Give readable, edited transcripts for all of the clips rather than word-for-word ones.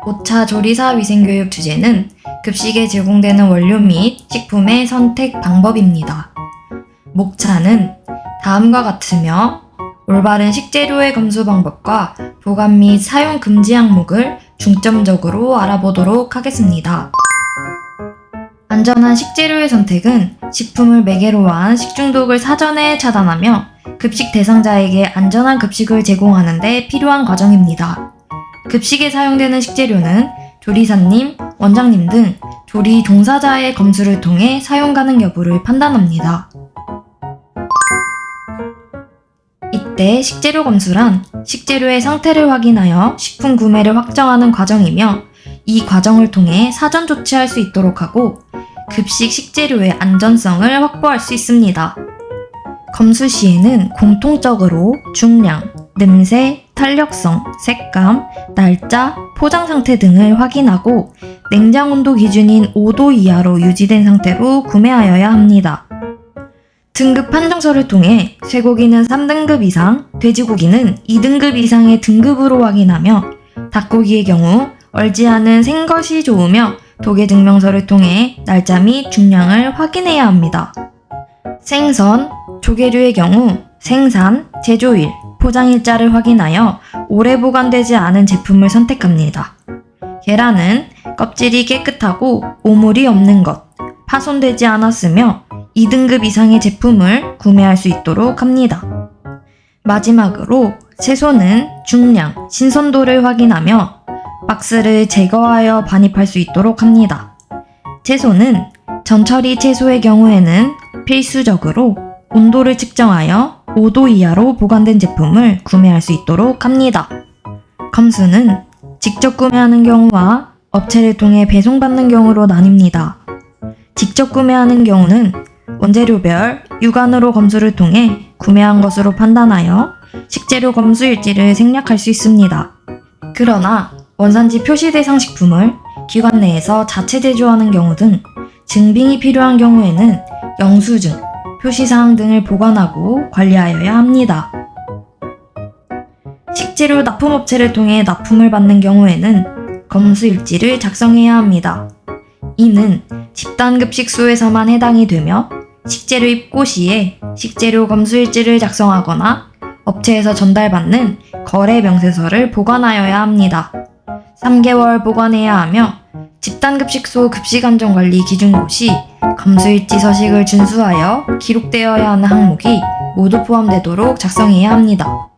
5차 조리사 위생교육 주제는 급식에 제공되는 원료 및 식품의 선택 방법입니다. 목차는 다음과 같으며 올바른 식재료의 검수 방법과 보관 및 사용 금지 항목을 중점적으로 알아보도록 하겠습니다. 안전한 식재료의 선택은 식품을 매개로 한 식중독을 사전에 차단하며 급식 대상자에게 안전한 급식을 제공하는 데 필요한 과정입니다. 급식에 사용되는 식재료는 조리사님, 원장님 등 조리 종사자의 검수를 통해 사용 가능 여부를 판단합니다. 이때 식재료 검수란 식재료의 상태를 확인하여 식품 구매를 확정하는 과정이며 이 과정을 통해 사전 조치할 수 있도록 하고 급식 식재료의 안전성을 확보할 수 있습니다. 검수 시에는 공통적으로 중량, 냄새, 탄력성, 색감, 날짜, 포장 상태 등을 확인하고 냉장 온도 기준인 5도 이하로 유지된 상태로 구매하여야 합니다. 등급 판정서를 통해 쇠고기는 3등급 이상, 돼지고기는 2등급 이상의 등급으로 확인하며 닭고기의 경우 얼지 않은 생것이 좋으며 도계증명서를 통해 날짜 및 중량을 확인해야 합니다. 생선, 조개류의 경우 생산, 제조일, 포장일자를 확인하여 오래 보관되지 않은 제품을 선택합니다. 계란은 껍질이 깨끗하고 오물이 없는 것, 파손되지 않았으며 2등급 이상의 제품을 구매할 수 있도록 합니다. 마지막으로 채소는 중량, 신선도를 확인하며 박스를 제거하여 반입할 수 있도록 합니다. 채소는 전처리 채소의 경우에는 필수적으로 온도를 측정하여 5도 이하로 보관된 제품을 구매할 수 있도록 합니다. 검수는 직접 구매하는 경우와 업체를 통해 배송받는 경우로 나뉩니다. 직접 구매하는 경우는 원재료별 육안으로 검수를 통해 구매한 것으로 판단하여 식재료 검수 일지를 생략할 수 있습니다. 그러나 원산지 표시 대상 식품을 기관 내에서 자체 제조하는 경우 등 증빙이 필요한 경우에는 영수증, 표시사항 등을 보관하고 관리하여야 합니다. 식재료 납품업체를 통해 납품을 받는 경우에는 검수 일지를 작성해야 합니다. 이는 집단급식소에서만 해당이 되며 식재료 입고 시에 식재료 검수 일지를 작성하거나 업체에서 전달받는 거래 명세서를 보관하여야 합니다. 3개월 보관해야 하며 집단급식소 급식안전관리 기준고시 검수일지 서식을 준수하여 기록되어야 하는 항목이 모두 포함되도록 작성해야 합니다.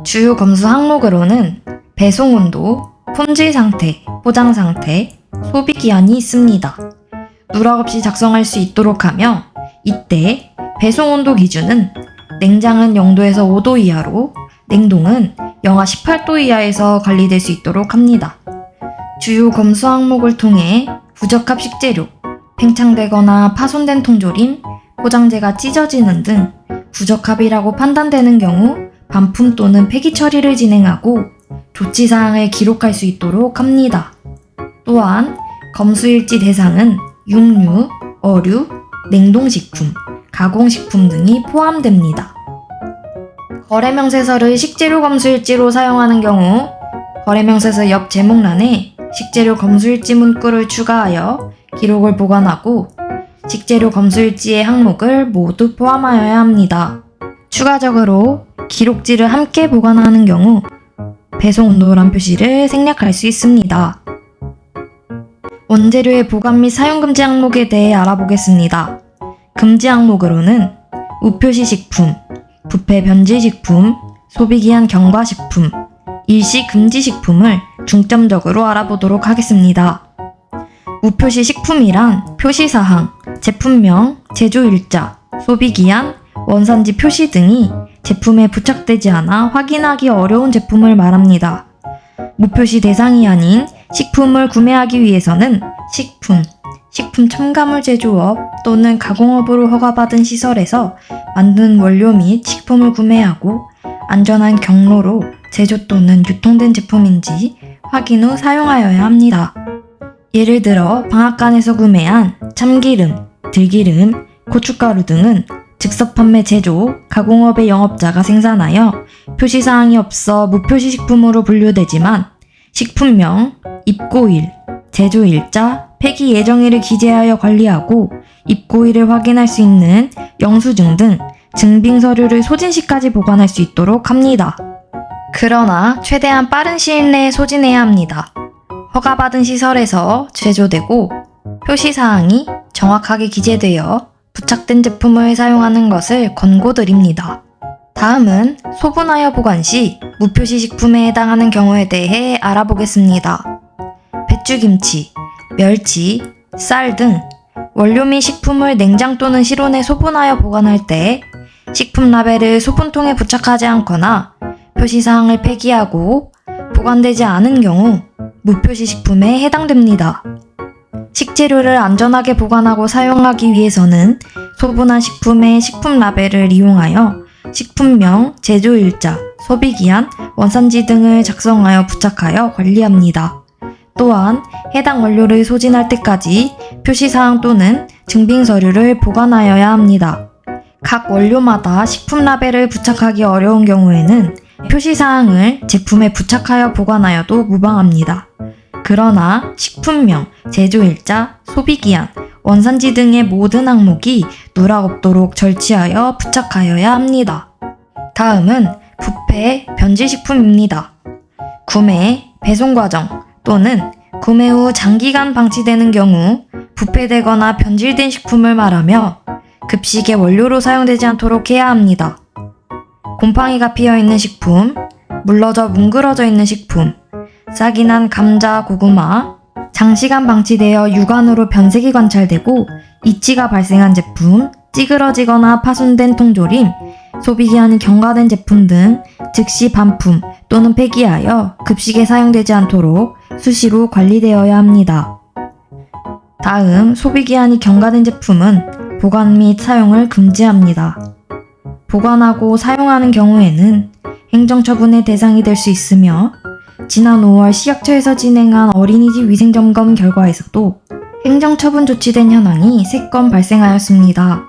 주요 검수 항목으로는 배송온도, 품질 상태, 포장 상태, 소비 기한이 있습니다. 누락 없이 작성할 수 있도록 하며 이때 배송온도 기준은 냉장은 0도에서 5도 이하로, 냉동은 영하 18도 이하에서 관리될 수 있도록 합니다. 주요 검수 항목을 통해 부적합 식재료, 팽창되거나 파손된 통조림, 포장재가 찢어지는 등 부적합이라고 판단되는 경우 반품 또는 폐기 처리를 진행하고 조치사항을 기록할 수 있도록 합니다. 또한 검수일지 대상은 육류, 어류, 냉동식품, 가공식품 등이 포함됩니다. 거래명세서를 식재료 검수일지로 사용하는 경우 거래명세서 옆 제목란에 식재료 검수일지 문구를 추가하여 기록을 보관하고 식재료 검수일지의 항목을 모두 포함하여야 합니다. 추가적으로 기록지를 함께 보관하는 경우 배송온도란 표시를 생략할 수 있습니다. 원재료의 보관 및 사용 금지 항목에 대해 알아보겠습니다. 금지 항목으로는 우표시 식품, 부패 변질 식품, 소비기한 경과 식품, 일시 금지 식품을 중점적으로 알아보도록 하겠습니다. 우표시 식품이란 표시사항, 제품명, 제조일자, 소비기한, 원산지 표시 등이 제품에 부착되지 않아 확인하기 어려운 제품을 말합니다. 무표시 대상이 아닌 식품을 구매하기 위해서는 식품 첨가물 제조업 또는 가공업으로 허가받은 시설에서 만든 원료 및 식품을 구매하고 안전한 경로로 제조 또는 유통된 제품인지 확인 후 사용하여야 합니다. 예를 들어 방앗간에서 구매한 참기름, 들기름, 고춧가루 등은 즉석 판매 제조, 가공업의 영업자가 생산하여 표시사항이 없어 무표시 식품으로 분류되지만 식품명, 입고일, 제조일자, 폐기 예정일을 기재하여 관리하고 입고일을 확인할 수 있는 영수증 등 증빙 서류를 소진 시까지 보관할 수 있도록 합니다. 그러나 최대한 빠른 시일 내에 소진해야 합니다. 허가받은 시설에서 제조되고 표시사항이 정확하게 기재되어 부착된 제품을 사용하는 것을 권고드립니다. 다음은 소분하여 보관 시 무표시 식품에 해당하는 경우에 대해 알아보겠습니다. 배추김치, 멸치, 쌀 등 원료 및 식품을 냉장 또는 실온에 소분하여 보관할 때 식품 라벨을 소분통에 부착하지 않거나 표시사항을 폐기하고 보관되지 않은 경우 무표시 식품에 해당됩니다. 식재료를 안전하게 보관하고 사용하기 위해서는 소분한 식품의 식품 라벨을 이용하여 식품명, 제조일자, 소비기한, 원산지 등을 작성하여 부착하여 관리합니다. 또한 해당 원료를 소진할 때까지 표시사항 또는 증빙서류를 보관하여야 합니다. 각 원료마다 식품 라벨을 부착하기 어려운 경우에는 표시사항을 제품에 부착하여 보관하여도 무방합니다. 그러나 식품명, 제조일자, 소비기한, 원산지 등의 모든 항목이 누락 없도록 절취하여 부착하여야 합니다. 다음은 부패, 변질식품입니다. 구매, 배송 과정 또는 구매 후 장기간 방치되는 경우 부패되거나 변질된 식품을 말하며 급식의 원료로 사용되지 않도록 해야 합니다. 곰팡이가 피어있는 식품, 물러져 뭉그러져 있는 식품, 싹이 난 감자, 고구마, 장시간 방치되어 육안으로 변색이 관찰되고 이치가 발생한 제품, 찌그러지거나 파손된 통조림, 소비기한이 경과된 제품 등 즉시 반품 또는 폐기하여 급식에 사용되지 않도록 수시로 관리되어야 합니다. 다음, 소비기한이 경과된 제품은 보관 및 사용을 금지합니다. 보관하고 사용하는 경우에는 행정처분의 대상이 될 수 있으며 지난 5월 식약처에서 진행한 어린이집 위생점검 결과에서도 행정처분 조치된 현황이 3건 발생하였습니다.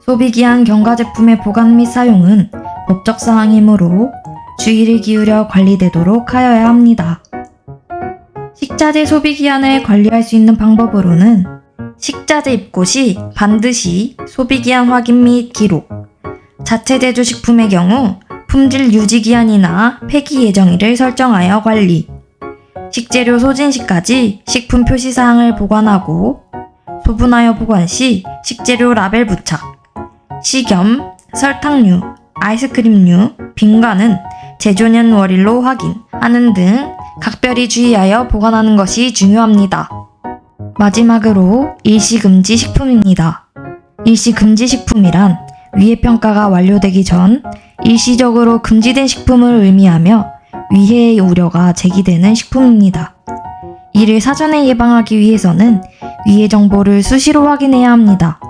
소비기한 경과 제품의 보관 및 사용은 법적 사항이므로 주의를 기울여 관리되도록 하여야 합니다. 식자재 소비기한을 관리할 수 있는 방법으로는 식자재 입고 시 반드시 소비기한 확인 및 기록, 자체 제조 식품의 경우 품질 유지기한이나 폐기 예정일을 설정하여 관리, 식재료 소진 시까지 식품 표시사항을 보관하고 소분하여 보관 시 식재료 라벨 부착, 식염, 설탕류, 아이스크림류, 빙과는 제조년 월일로 확인하는 등 각별히 주의하여 보관하는 것이 중요합니다. 마지막으로 일시금지 식품입니다. 일시금지 식품이란 위해 평가가 완료되기 전 일시적으로 금지된 식품을 의미하며 위해의 우려가 제기되는 식품입니다. 이를 사전에 예방하기 위해서는 위해 정보를 수시로 확인해야 합니다.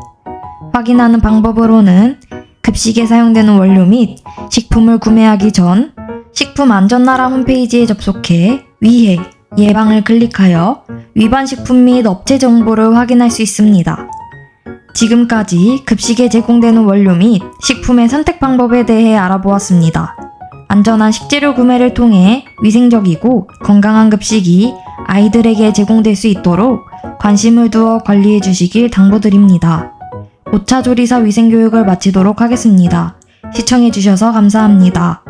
확인하는 방법으로는 급식에 사용되는 원료 및 식품을 구매하기 전 식품안전나라 홈페이지에 접속해 위해, 예방을 클릭하여 위반 식품 및 업체 정보를 확인할 수 있습니다. 지금까지 급식에 제공되는 원료 및 식품의 선택 방법에 대해 알아보았습니다. 안전한 식재료 구매를 통해 위생적이고 건강한 급식이 아이들에게 제공될 수 있도록 관심을 두어 관리해 주시길 당부드립니다. 5차 조리사 위생교육을 마치도록 하겠습니다. 시청해 주셔서 감사합니다.